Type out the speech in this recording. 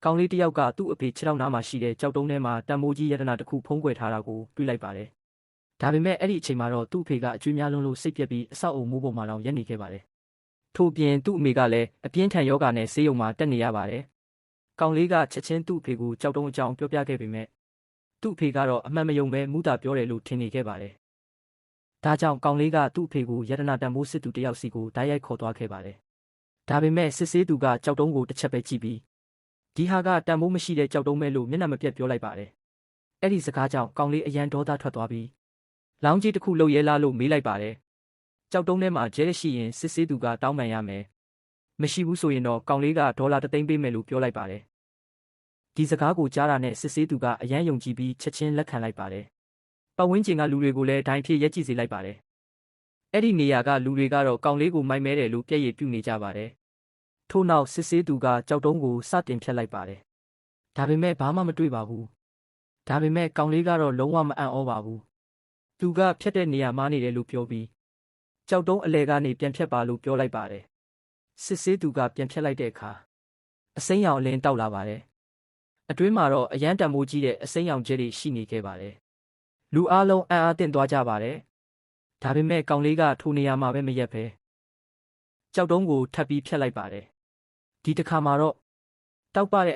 ကောင်လေးတစ်ယောက်ကသူ့အဖေခြေထောက်နားမှာရှိတဲ့ကြောက်တုံးထဲမှာတန်မိုးကြီးရတနာတစ်ခုဖုံးကွယ်ထားတာကိုတွေ့လိုက်ပါတယ်။ဒါပေမဲ့အဲ့ဒီအချိန်မှာတော့သူ့အဖေကအကျွေးများလွန်းလို့စိတ်ပြက်ပြီးအဆောက်အုံမိုးပေါ်မှာတောင်ရက်နေခဲ့ပါတယ်။ထို့ပြင်သူ့အမေကလည်းအပြင်းထန်ယောဂနဲ့ဆေးရုံမှာတက်နေရပါတယ်။ကောင်လေးကချက်ချင်းသူ့အဖေကိုကြောက်တုံးအကြောင်းပြောပြခဲ့ပေမဲ့သူ့အဖေကတော့အမှန်မယုံပဲမူတာပြောတယ်လို့ထင်နေခဲ့ပါတယ်။ဒါကြောင့်ကောင်လေးကသူ့အဖေကိုရတနာတန်မိုးစစ်သူတယောက်စီကိုတိုက်ရိုက်ခေါ်သွားခဲ့ပါတယ်။ဒါပေမဲ့စစ်ဆေးသူကကြောက်တုံးကိုတစ်ချက်ပဲကြည့်ပြီးဒီဟာကတန်မိုးမရှိတဲ့ကြောက်တုံးပဲလို့မျက်နှာမပြတ်ပြောလိုက်ပါတယ်။အဲ့ဒီစကားကြောင့်ကောင်လေးအရန်ဒေါသထွက်သွားပြီးလောင်းကြီးတစ်ခုလှုပ်ရဲလားလို့မေးလိုက်ပါတယ်။ကြောက်တုံးထဲမှာကျဲရှိရင်စစ်ဆေးသူကတောင်းပန်ရမယ်။မရှိဘူးဆိုရင်တော့ကောင်လေးကဒေါ်လာ3သိန်းပေးမယ်လို့ပြောလိုက်ပါတယ်။ဒီစကားကိုကြားတာနဲ့စစ်ဆေးသူကအရန်ယုံကြည်ပြီးချက်ချင်းလက်ခံလိုက်ပါတယ်။ပတ်ဝန်းကျင်ကလူတွေကိုလည်းဒိုင်ဖြစ်ရက်ကြည့်စေလိုက်ပါတယ်။အဲ့ဒီနေရာကလူတွေကတော့ကောင်လေးကိုမိုက်မဲတယ်လို့ပြည့်ရည်ပြုနေကြပါတယ်။ထို့နောက်စစ်ဆေးသူကကြောက်တုံးကိုစတင်ဖြတ်လိုက်ပါတယ်။ဒါပေမဲ့ဘာမှမတွေ့ပါဘူး။ဒါပေမဲ့ကောင်လေးကတော့လုံးဝမအံ့ဩပါဘူး။သူကဖြတ်တဲ့နေရာမှာနေတယ်လို့ပြောပြီးကြောက်တုံးအလဲကနေပြန်ဖြတ်ပါလို့ပြောလိုက်ပါတယ်။စစ်ဆေးသူကပြန်ဖြတ်လိုက်တဲ့အခါအစိမ်းရောင်အလင်းတောက်လာပါတယ်။အတွင်းမှာတော့အရန်တန်မိုးကြီးတဲ့အစိမ်းရောင်ကျဲတွေရှိနေခဲ့ပါတယ်။လူအားလုံးအံ့အားသင့်သွားကြပါတယ်။ဒါပေမဲ့ကောင်လေးကထိုနေရာမှာပဲမရက်ပဲကြောက်တုံးကိုထပ်ပြီးဖြတ်လိုက်ပါတယ်။ဒီတစ်ခါမှာတော့တောက်ပတဲ့